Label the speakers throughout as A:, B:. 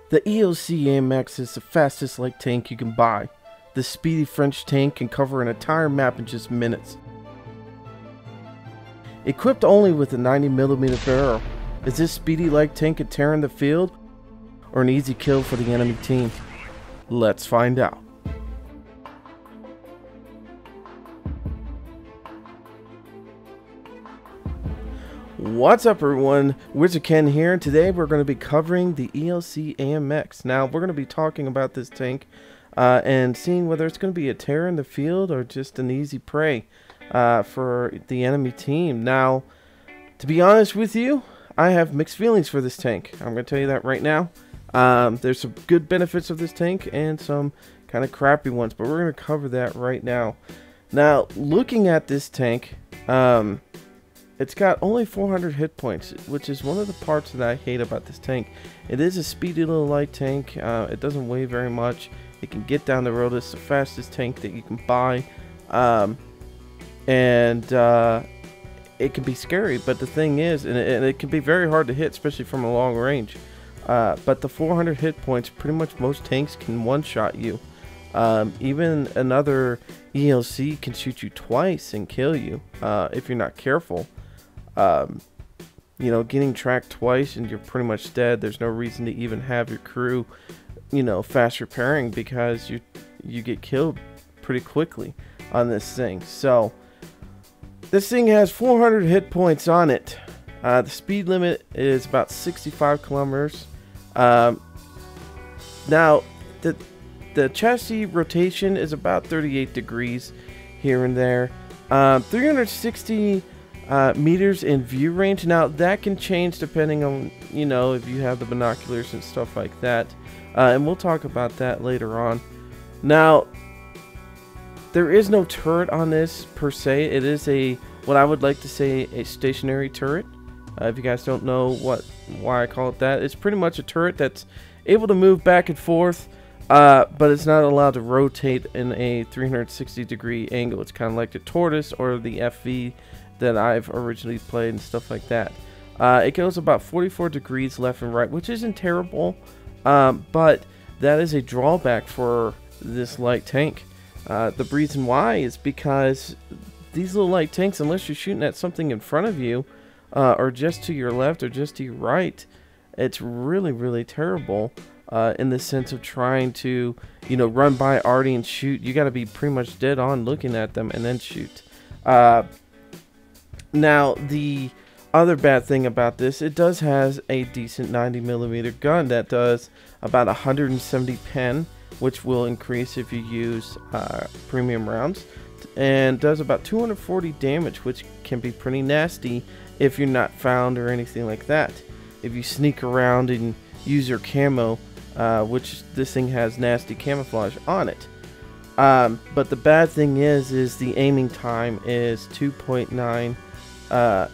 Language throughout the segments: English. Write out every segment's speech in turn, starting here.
A: The ELC AMX is the fastest light tank you can buy. This speedy French tank can cover an entire map in just minutes. Equipped only with a 90mm barrel, is this speedy light tank a tear in the field or an easy kill for the enemy team? Let's find out. What's up everyone, WizardKen here, and today we're going to be covering the ELC AMX. Now we're going to be talking about this tank and seeing whether it's going to be a tear in the field or just an easy prey for the enemy team. Now, to be honest with you, I have mixed feelings for this tank. I'm going to tell you that right now. There's some good benefits of this tank and some kind of crappy ones, but we're going to cover that right now. Now, looking at this tank, it's got only 400 hit points, which is one of the parts that I hate about this tank. It is a speedy little light tank. It doesn't weigh very much. It can get down the road. It's the fastest tank that you can buy. It can be scary, but the thing is, and it can be very hard to hit, especially from a long range. But the 400 hit points, pretty much most tanks can one-shot you. Even another ELC can shoot you twice and kill you if you're not careful. You know, getting tracked twice and you're pretty much dead. There's no reason to even have your crew, you know, fast repairing because you get killed pretty quickly on this thing. So this thing has 400 hit points on it. The speed limit is about 65 kilometers. Now the chassis rotation is about 38 degrees here and there. 360 meters in view range. Now that can change depending on, you know, if you have the binoculars and stuff like that. And we'll talk about that later on. Now, there is no turret on this per se. It is what I would like to say a stationary turret. If you guys don't know why I call it that, it's pretty much a turret that's able to move back and forth. But it's not allowed to rotate in a 360 degree angle. It's kind of like the Tortoise or the FV that I've originally played and stuff like that. It goes about 44 degrees left and right, which isn't terrible, but that is a drawback for this light tank. The reason why is because these little light tanks, unless you're shooting at something in front of you, or just to your left or just to your right, it's really terrible. In the sense of trying to, you know, run by Artie and shoot. You got to be pretty much dead on looking at them and then shoot. Now, the other bad thing about this, it does has a decent 90mm gun that does about 170 pen, which will increase if you use premium rounds, and does about 240 damage, which can be pretty nasty if you're not found or anything like that. If you sneak around and use your camo, which this thing has nasty camouflage on it. But the bad thing is the aiming time is 2.9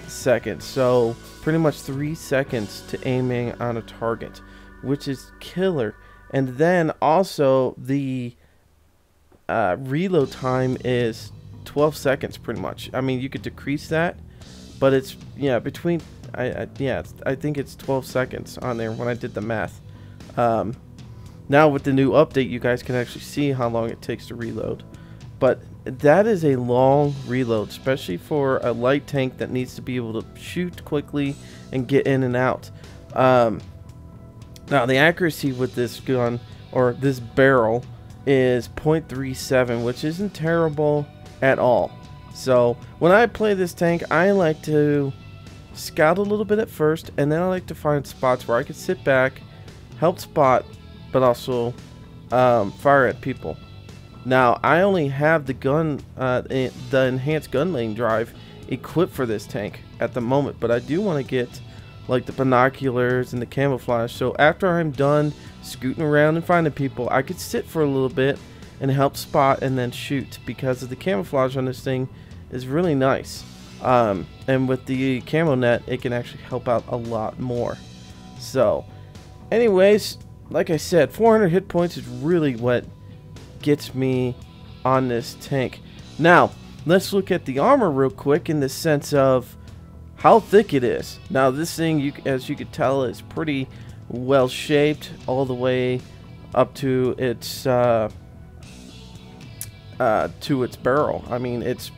A: seconds. So pretty much 3 seconds to aiming on a target, which is killer. And then also the reload time is 12 seconds pretty much. I mean, you could decrease that, but it's, yeah, between, I think it's 12 seconds on there when I did the math. Now with the new update, you guys can actually see how long it takes to reload, but that is a long reload, especially for a light tank that needs to be able to shoot quickly and get in and out. Now the accuracy with this gun, or this barrel, is 0.37, which isn't terrible at all. So when I play this tank, I like to scout a little bit at first, and then I like to find spots where I can sit back, help spot, but also fire at people. Now, I only have the gun, the enhanced gun lane drive equipped for this tank at the moment, but I do want to get like the binoculars and the camouflage, so after I'm done scooting around and finding people, I could sit for a little bit and help spot and then shoot, because of the camouflage on this thing is really nice. And with the camo net, it can actually help out a lot more. So anyways, like I said, 400 hit points is really what gets me on this tank. Now, let's look at the armor real quick in the sense of how thick it is. Now, this thing, as you can tell, is pretty well shaped all the way up to its barrel. I mean, it's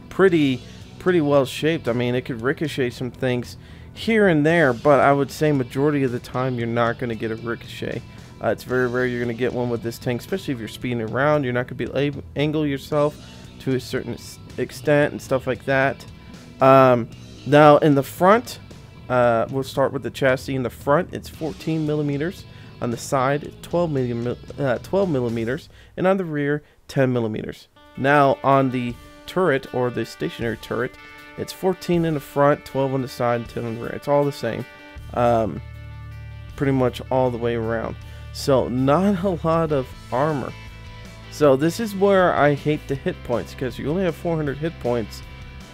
A: pretty well shaped. I mean, it could ricochet some things here and there, but I would say majority of the time you're not going to get a ricochet. It's very rare you're going to get one with this tank, especially if you're speeding around. You're not going to be able to angle yourself to a certain extent and stuff like that. Now in the front, we'll start with the chassis. In the front, it's 14 millimeters. On the side, 12 millimeters, and on the rear, 10 millimeters. Now on the turret, or the stationary turret, it's 14 in the front, 12 on the side, and 10 on the rear. It's all the same, pretty much all the way around. So not a lot of armor. So this is where I hate the hit points, because you only have 400 hit points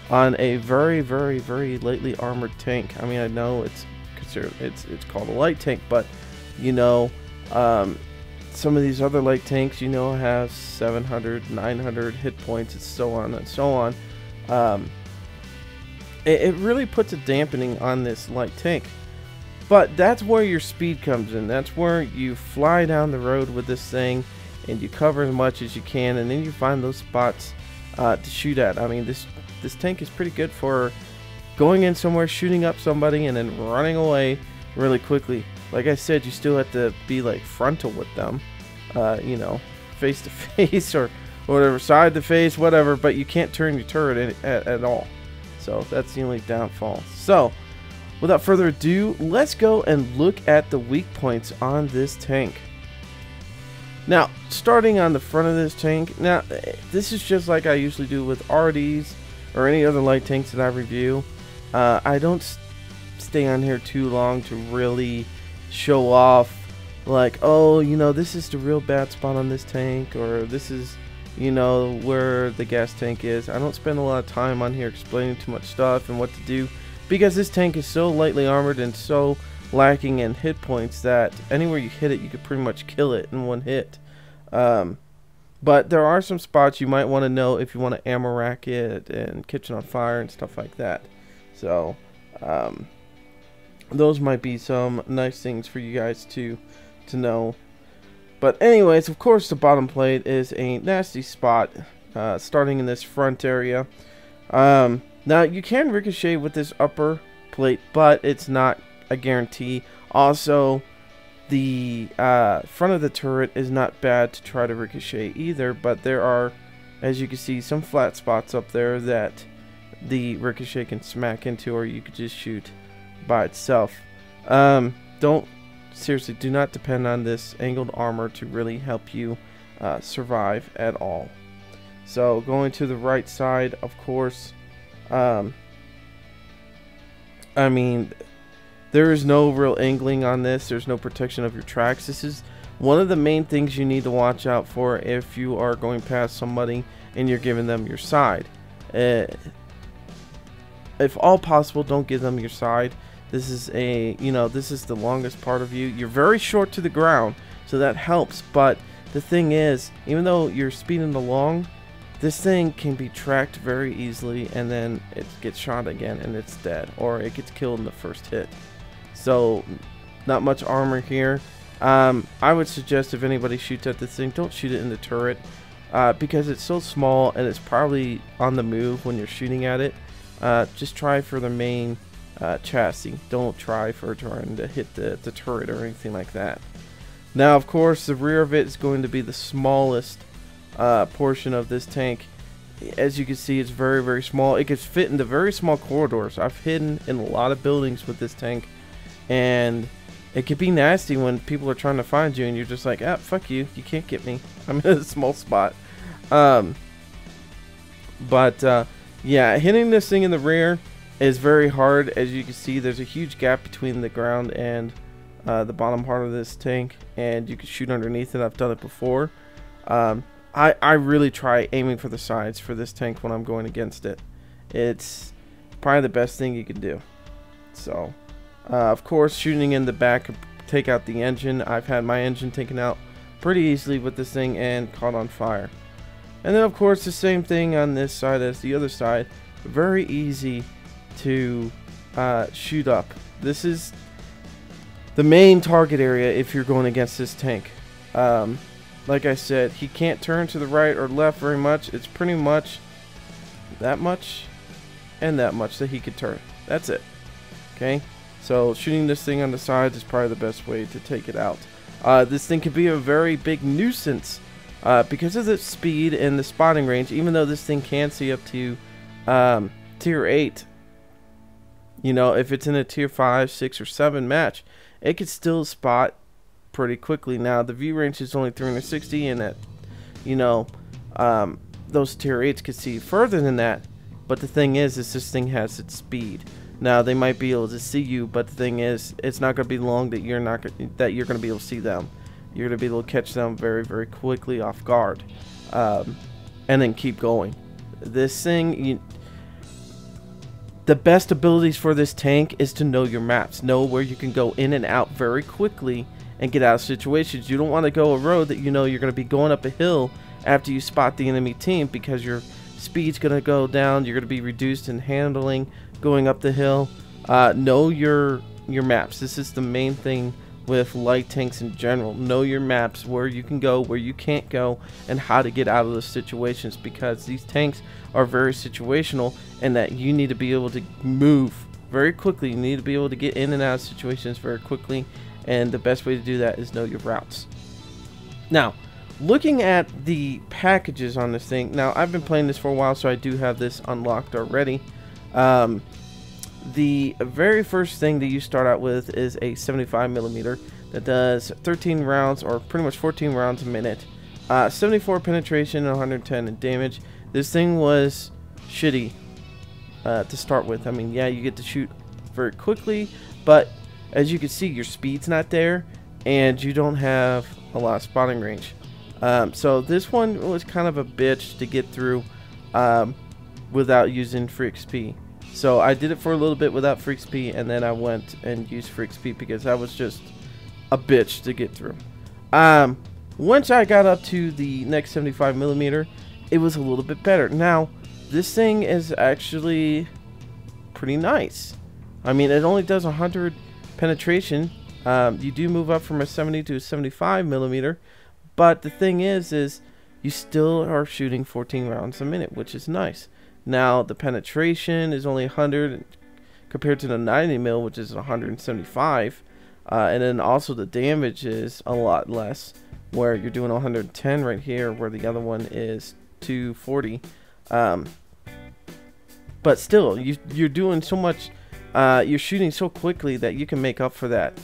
A: on a very lightly armored tank. I mean, I know it's considered it's called a light tank, but you know, some of these other light tanks, you know, have 700, 900 hit points, and so on and so on. It really puts a dampening on this light tank. But that's where your speed comes in. That's where you fly down the road with this thing, and you cover as much as you can, and then you find those spots to shoot at. I mean, this tank is pretty good for going in somewhere, shooting up somebody, and then running away really quickly. Like I said, you still have to be like frontal with them, you know, face to face or whatever, side to face, whatever, but you can't turn your turret at all. So that's the only downfall. So without further ado, let's go and look at the weak points on this tank. Now, starting on the front of this tank, now this is just like I usually do with RDs or any other light tanks that I review. I don't stay on here too long to really show off like, oh, you know, this is the real bad spot on this tank, or this is, you know, where the gas tank is. I don't spend a lot of time on here explaining too much stuff and what to do, because this tank is so lightly armored and so lacking in hit points that anywhere you hit it, you could pretty much kill it in one hit. But there are some spots you might want to know if you want to ammo rack it and catch it on fire and stuff like that. So those might be some nice things for you guys to know. But anyways, of course, the bottom plate is a nasty spot, starting in this front area. Now you can ricochet with this upper plate, but it's not a guarantee. Also, the front of the turret is not bad to try to ricochet either, but there are, as you can see, some flat spots up there that the ricochet can smack into, or you could just shoot by itself. Seriously, do not depend on this angled armor to really help you survive at all. So going to the right side, of course, I mean, there is no real angling on this. There's no protection of your tracks. This is one of the main things you need to watch out for if you are going past somebody and you're giving them your side. If all possible, don't give them your side. This is this is the longest part of you. You're very short to the ground, so that helps. But the thing is, even though you're speeding along, this thing can be tracked very easily, and then it gets shot again and it's dead, or it gets killed in the first hit. So not much armor here. I would suggest if anybody shoots at this thing, don't shoot it in the turret, because it's so small and it's probably on the move when you're shooting at it. Just try for the main chassis. Don't try for trying to hit the turret or anything like that. Now, of course, the rear of it is going to be the smallest portion of this tank. As you can see, it's very small. It could fit into very small corridors. I've hidden in a lot of buildings with this tank, and it could be nasty when people are trying to find you and you're just like, ah, fuck you, you can't get me, I'm in a small spot. Yeah, hitting this thing in the rear is very hard. As you can see, there's a huge gap between the ground and the bottom part of this tank, and you can shoot underneath it. I've done it before. I really try aiming for the sides for this tank when I'm going against it. It's probably the best thing you can do. So of course, shooting in the back, take out the engine. I've had my engine taken out pretty easily with this thing and caught on fire. And then of course the same thing on this side as the other side. Very easy to shoot up. This is the main target area if you're going against this tank. Like I said, he can't turn to the right or left very much. It's pretty much that much and that much that he could turn. That's it. Okay, so shooting this thing on the sides is probably the best way to take it out. This thing could be a very big nuisance because of the speed and the spotting range. Even though this thing can see up to tier 8, you know, if it's in a tier 5, 6, or 7 match, it could still spot pretty quickly. Now the view range is only 360, and that, you know, those tier 8s could see further than that. But the thing is this thing has its speed. Now they might be able to see you, but the thing is, it's not going to be long that you're going to be able to see them. You're going to be able to catch them very, very quickly off guard, and then keep going. This thing, the best abilities for this tank is to know your maps, know where you can go in and out very quickly and get out of situations. You don't want to go a road that you know you're going to be going up a hill after you spot the enemy team, because your speed's going to go down. You're going to be reduced in handling going up the hill. Know your maps. This is the main thing with light tanks in general. Know your maps, where you can go, where you can't go, and how to get out of those situations, because these tanks are very situational, and that you need to be able to move very quickly. You need to be able to get in and out of situations very quickly, and the best way to do that is know your routes. Now, looking at the packages on this thing, now I've been playing this for a while, so I do have this unlocked already. The very first thing that you start out with is a 75mm that does 13 rounds, or pretty much 14 rounds a minute, 74 penetration and 110 in damage. This thing was shitty to start with. I mean, yeah, you get to shoot very quickly, but as you can see, your speed's not there, and you don't have a lot of spotting range. So this one was kind of a bitch to get through without using free XP. So I did it for a little bit without free XP, and then I went and used free XP because that was just a bitch to get through. Once I got up to the next 75mm, it was a little bit better. Now, this thing is actually pretty nice. I mean, it only does 100 penetration. You do move up from a 70 to a 75mm, but the thing is you still are shooting 14 rounds a minute, which is nice. Now the penetration is only 100 compared to the 90mm, which is 175, and then also the damage is a lot less, where you're doing 110 right here, where the other one is 240. But still, you're doing so much, you're shooting so quickly that you can make up for that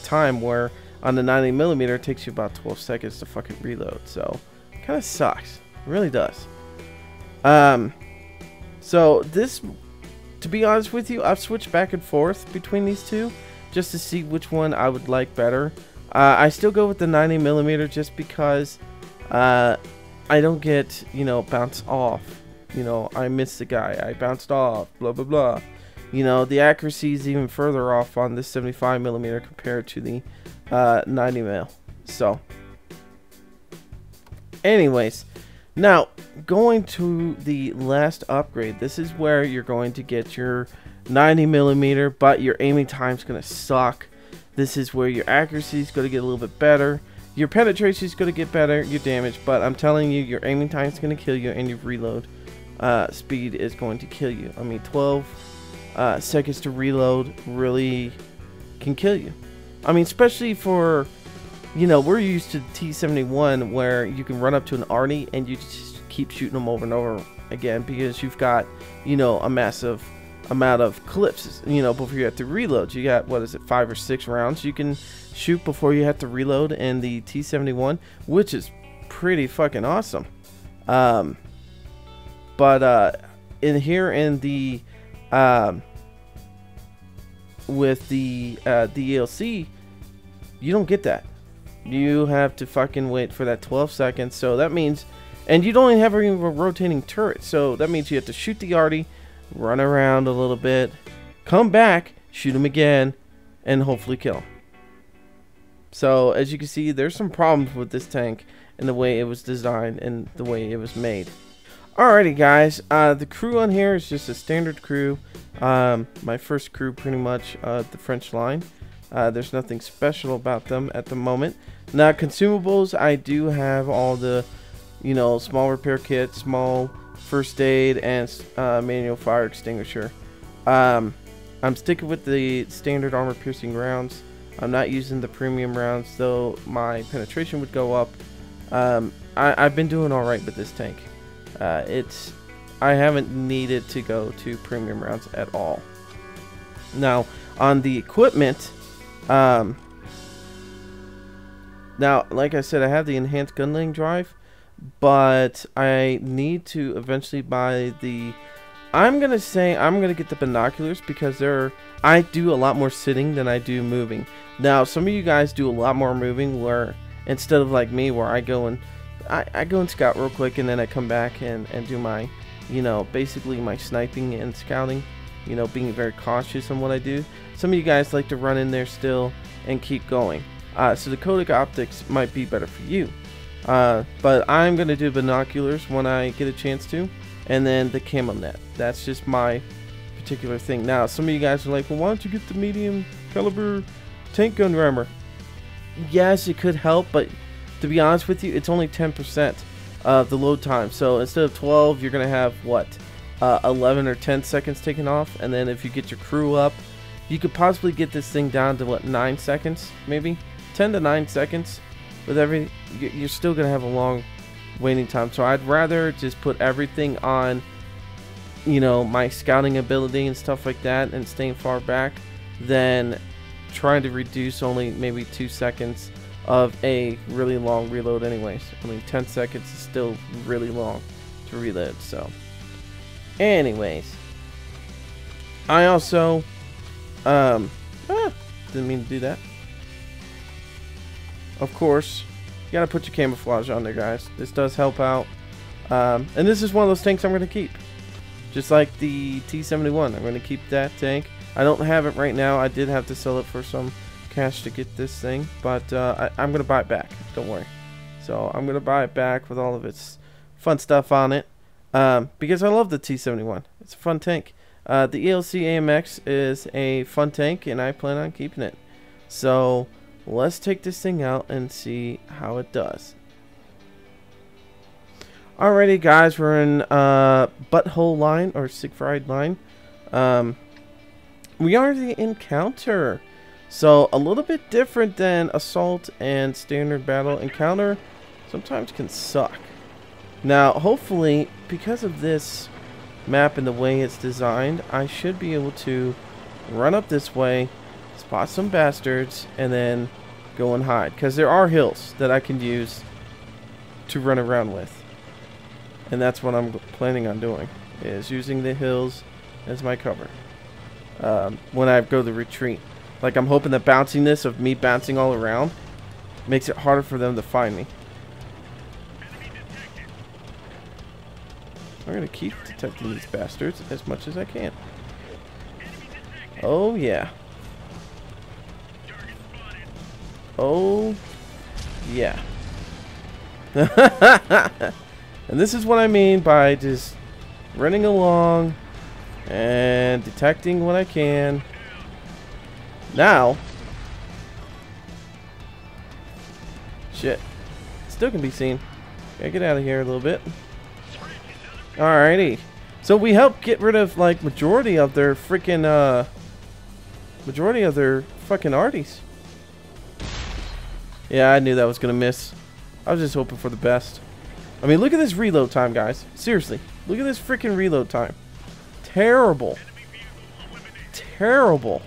A: time, where on the 90mm it takes you about 12 seconds to fucking reload. So it kind of sucks. It really does. So this, to be honest with you, I've switched back and forth between these two just to see which one I would like better. I still go with the 90mm just because I don't get, you know, bounce off. You know, I missed the guy, I bounced off, blah blah blah. You know, the accuracy is even further off on this 75mm compared to the 90mm. So anyways, now going to the last upgrade, this is where you're going to get your 90mm, but your aiming time's gonna suck. This is where your accuracy is going to get a little bit better, your penetration is going to get better, your damage, but I'm telling you, your aiming time is going to kill you, and your reload speed is going to kill you. I mean, 12 seconds to reload really can kill you. I mean, especially for, you know, we're used to T71 where you can run up to an arty and you just keep shooting them over and over again because you've got, you know, a massive amount of clips, you know, before you have to reload. You got, what is it, 5 or 6 rounds you can shoot before you have to reload in the T71, which is pretty fucking awesome. But in here in the with the ELC, you don't get that. You have to fucking wait for that 12 seconds. So that means, and you don't even have a rotating turret, so that means you have to shoot the arty, run around a little bit, come back, shoot him again, and hopefully kill him. So as you can see, there's some problems with this tank and the way it was designed and the way it was made. Alrighty guys, the crew on here is just a standard crew. My first crew, pretty much, the French line. There's nothing special about them at the moment. Now, consumables, I do have all the, you know, small repair kit, small first aid, and manual fire extinguisher. I'm sticking with the standard armor piercing rounds. I'm not using the premium rounds, though my penetration would go up. I've been doing alright with this tank. I haven't needed to go to premium rounds at all. Now, on the equipment, now, like I said, I have the enhanced gunlaying drive, but I need to eventually buy the... I'm gonna get the binoculars because I do a lot more sitting than I do moving. Now, some of you guys do a lot more moving, where instead of like me, where I go and scout real quick, and then I come back and do my, you know, basically my sniping and scouting, you know, being very cautious on what I do. Some of you guys like to run in there still and keep going. So the codec optics might be better for you. But I'm gonna do binoculars when I get a chance to, and then the camo net. That's just my particular thing. Now, some of you guys are like, well, why don't you get the medium caliber tank gun rammer? Yes, it could help, but to be honest with you, it's only 10% of the load time. So instead of 12, you're gonna have what, 11 or 10 seconds taken off, and then if you get your crew up, you could possibly get this thing down to what, 9 seconds, maybe 10 to 9 seconds. With you're still gonna have a long waiting time. So I'd rather just put everything on, you know, my scouting ability and stuff like that, and staying far back, than trying to reduce only maybe 2 seconds of a really long reload anyways. I mean, 10 seconds is still really long to reload. So anyways, I also didn't mean to do that. Of course, you gotta put your camouflage on there, guys. This does help out. And this is one of those tanks I'm gonna keep. Just like the T-71, I'm gonna keep that tank. I don't have it right now. I did have to sell it for some cash to get this thing, but I'm gonna buy it back. Don't worry. So I'm gonna buy it back with all of its fun stuff on it, because I love the T-71. It's a fun tank. The ELC AMX is a fun tank, and I plan on keeping it. So let's take this thing out and see how it does. Alrighty, guys, we're in Butthole line, or Siegfried line. We are the Encounter. So a little bit different than Assault and Standard Battle. Encounter sometimes can suck. Now, hopefully, because of this map and the way it's designed, I should be able to run up this way, spot some bastards, and then go and hide. Because there are hills that I can use to run around with. And that's what I'm planning on doing, is using the hills as my cover when I go to retreat. Like, I'm hoping the bounciness of me bouncing all around makes it harder for them to find me. I'm going to keep detecting these bastards as much as I can. Oh, yeah. Oh, yeah. And this is what I mean by just running along and detecting what I can. Now, shit, still can be seen. Gotta get out of here a little bit. Alrighty, so we helped get rid of like majority of their fucking arties. Yeah, I knew that was gonna miss. I was just hoping for the best. I mean, look at this reload time, guys. Seriously, look at this freaking reload time. Terrible. Terrible.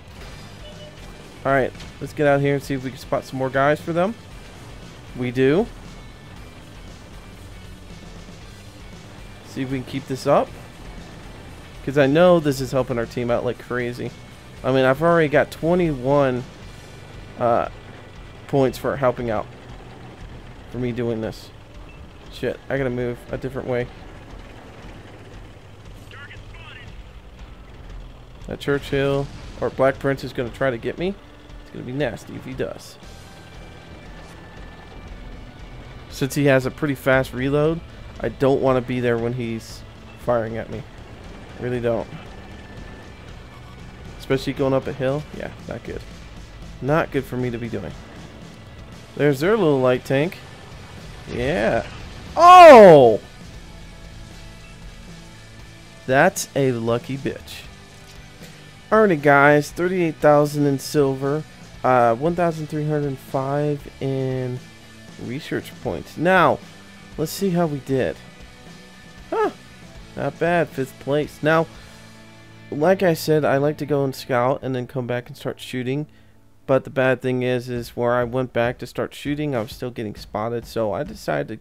A: Alright, let's get out here and see if we can spot some more guys for them. We do. See if we can keep this up. Because I know this is helping our team out like crazy. I mean, I've already got 21 points for helping out. For me doing this. Shit, I gotta move a different way. That Churchill or Black Prince is gonna try to get me. It's gonna be nasty if he does. Since he has a pretty fast reload, I don't want to be there when he's firing at me. Really don't. Especially going up a hill. Yeah, not good. Not good for me to be doing. There's their little light tank. Yeah. Oh! That's a lucky bitch. Alrighty, guys. 38,000 in silver. 1,305 in research points. Now, let's see how we did. Huh. Not bad. 5th place. Now, like I said, I like to go and scout and then come back and start shooting. But the bad thing is where I went back to start shooting, I was still getting spotted. So I decided to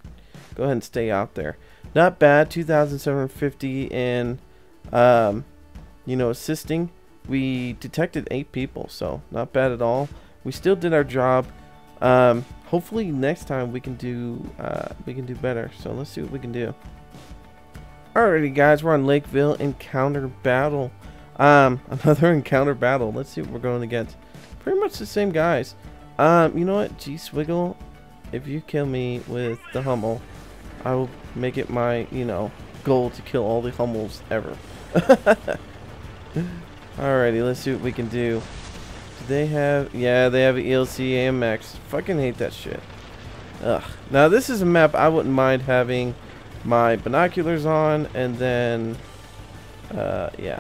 A: go ahead and stay out there. Not bad. 2,750 in, you know, assisting. We detected 8 people, so not bad at all. We still did our job. Hopefully next time we can do better. So let's see what we can do. Alrighty, guys, we're on Lakeville Encounter Battle. Another encounter battle. Let's see what we're going against. Pretty much the same guys. You know what, G Swiggle, if you kill me with the Hummel, I will make it my, you know, goal to kill all the Hummels ever. Alrighty, let's see what we can do. Do they have... Yeah, they have an ELC AMX. Fucking hate that shit. Ugh. Now, this is a map I wouldn't mind having my binoculars on, and then... yeah.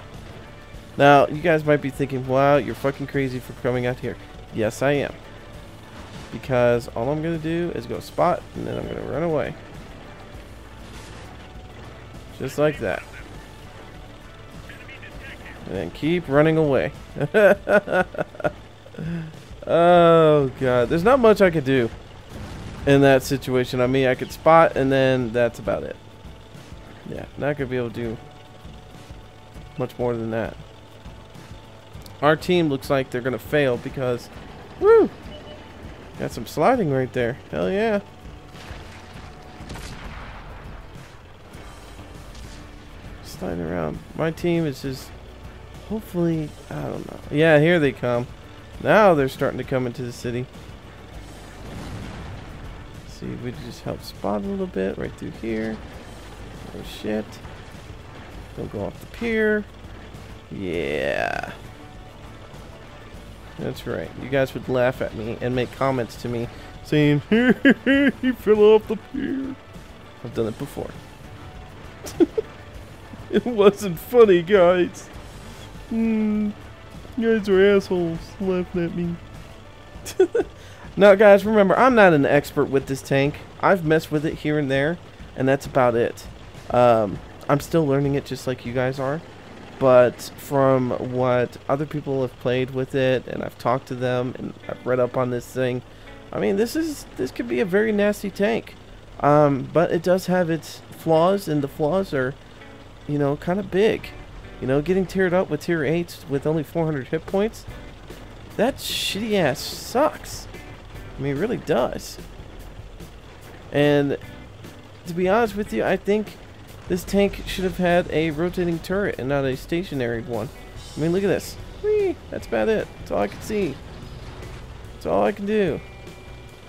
A: Now, you guys might be thinking, wow, you're fucking crazy for coming out here. Yes, I am. Because all I'm going to do is go spot, and then I'm going to run away. Just like that. And then keep running away. Oh, God. There's not much I could do in that situation. I mean, I could spot, and then that's about it. Yeah, not going to be able to do much more than that. Our team looks like they're going to fail because, woo, got some sliding right there. Hell yeah. Sliding around. My team is just, hopefully, I don't know. Yeah, here they come. Now they're starting to come into the city. Let's see if we just help spot a little bit right through here. Oh shit. Don't go off the pier. Yeah. That's right. You guys would laugh at me and make comments to me saying, he fell off the pier. I've done it before. It wasn't funny, guys. You guys are assholes laughing at me. Now, guys, remember, I'm not an expert with this tank. I've messed with it here and there, and that's about it. I'm still learning it just like you guys are. But from what other people have played with it, and I've talked to them, and I've read up on this thing, I mean, this could be a very nasty tank. But it does have its flaws, and the flaws are, you know, kind of big. You know, getting tiered up with tier 8s with only 400 hit points, that shitty ass sucks. I mean, it really does. And to be honest with you, I think this tank should have had a rotating turret and not a stationary one. I mean, look at this. Whee! That's about it. That's all I can see. That's all I can do.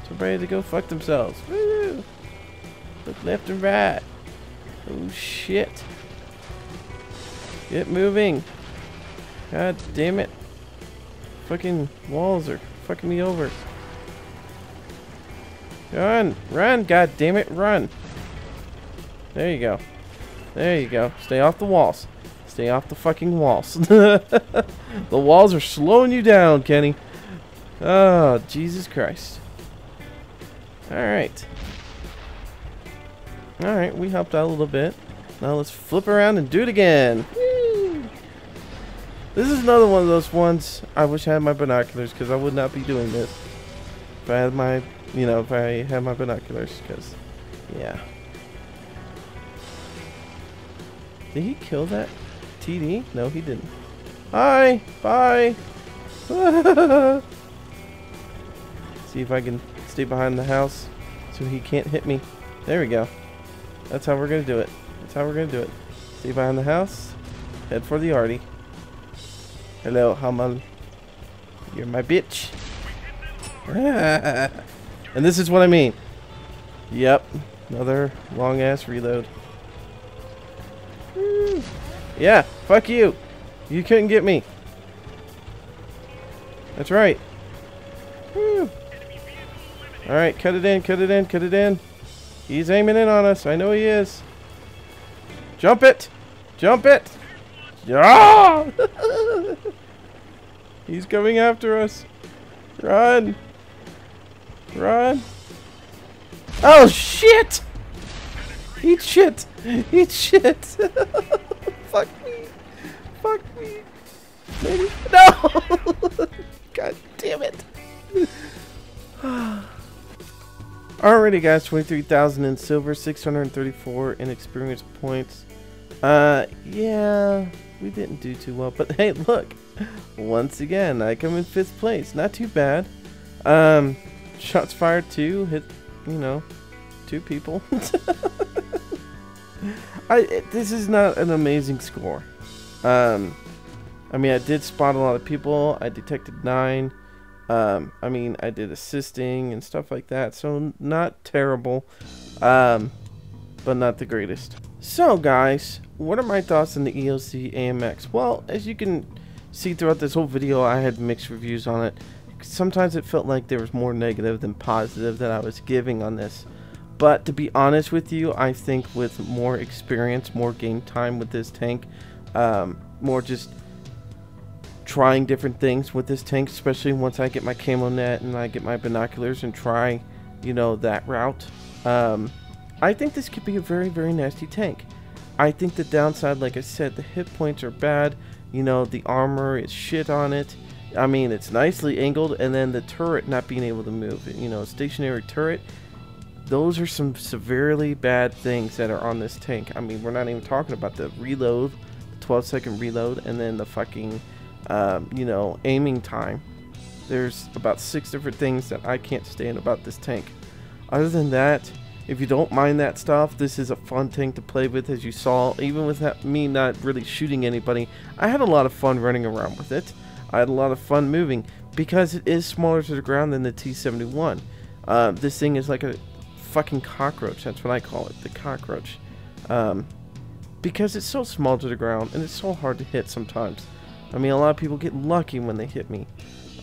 A: So ready to go fuck themselves. Woo! Look left and right. Oh shit. Get moving. God damn it. Fucking walls are fucking me over. Run! Run! God damn it, run! There you go. There you go. Stay off the walls. Stay off the fucking walls. The walls are slowing you down, Kenny. Oh, Jesus Christ. Alright. Alright, we helped out a little bit. Now let's flip around and do it again. Woo! This is another one of those ones I wish I had my binoculars, because I would not be doing this if I had my, you know, if I had my binoculars, because, yeah. Did he kill that TD? No, he didn't. Hi! Bye! See if I can stay behind the house so he can't hit me. There we go. That's how we're going to do it. That's how we're going to do it. Stay behind the house. Head for the arty. Hello, Hummel. You're my bitch. And this is what I mean. Yep. Another long-ass reload. Yeah, fuck you. You couldn't get me. That's right. Whew. Alright, cut it in, cut it in, cut it in. He's aiming in on us. I know he is. Jump it! Jump it! Yeah! He's coming after us. Run! Run! Oh shit! Eat shit! Eat shit! Fuck me! Fuck me! Maybe. No! God damn it! Alrighty guys, 23,000 in silver, 634 in experience points. Yeah, we didn't do too well, but hey, look! Once again, I come in 5th place. Not too bad. Shots fired 2, hit, you know, 2 people. This is not an amazing score. I mean, I did spot a lot of people. I detected 9. I mean, I did assisting and stuff like that, so not terrible, but not the greatest. So guys, what are my thoughts on the ELC AMX? Well, as you can see throughout this whole video, I had mixed reviews on it. Sometimes it felt like there was more negative than positive that I was giving on this. But to be honest with you, I think with more experience, more game time with this tank, more just trying different things with this tank, especially once I get my camo net and I get my binoculars and try, you know, that route. I think this could be a very, very nasty tank. I think the downside, like I said, the hit points are bad. You know, the armor is shit on it. I mean, it's nicely angled, and then the turret not being able to move. You know, stationary turret. Those are some severely bad things that are on this tank. I mean, we're not even talking about the reload, the 12-second reload, and then the fucking, you know, aiming time. There's about 6 different things that I can't stand about this tank. Other than that, if you don't mind that stuff, this is a fun tank to play with. As you saw, even with me not really shooting anybody, I had a lot of fun running around with it. I had a lot of fun moving because it is smaller to the ground than the T-71. This thing is like a fucking cockroach. That's what I call it, the cockroach. Because it's so small to the ground and it's so hard to hit sometimes. I mean, a lot of people get lucky when they hit me.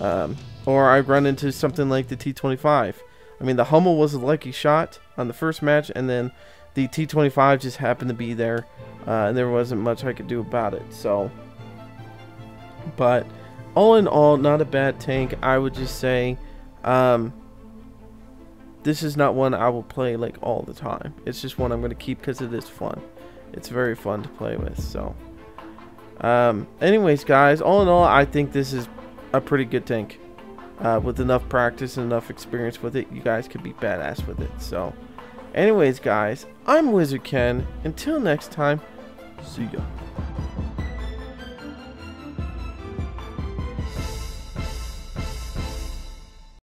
A: Or I run into something like the T-25. I mean, the Hummel was a lucky shot on the first match, and then the T-25 just happened to be there, and there wasn't much I could do about it. So, but all in all, not a bad tank. I would just say, this is not one I will play like all the time. It's just one I'm going to keep because it is fun. It's very fun to play with. So, anyways, guys, all in all, I think this is a pretty good tank. With enough practice and enough experience with it, you guys could be badass with it. So, anyways, guys, I'm WizardKen. Until next time, see ya.